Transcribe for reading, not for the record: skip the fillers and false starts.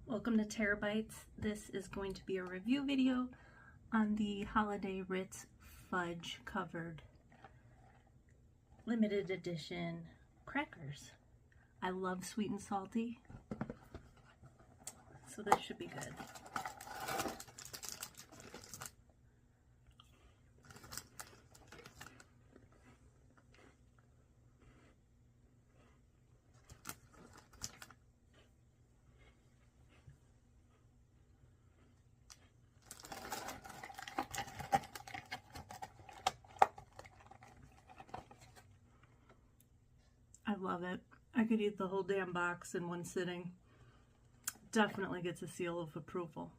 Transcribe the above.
Welcome to Terabytes. This is going to be a review video on the holiday Ritz Fudge covered limited edition crackers. I love sweet and salty, so this should be good. I love it. I could eat the whole damn box in one sitting. Definitely gets a seal of approval.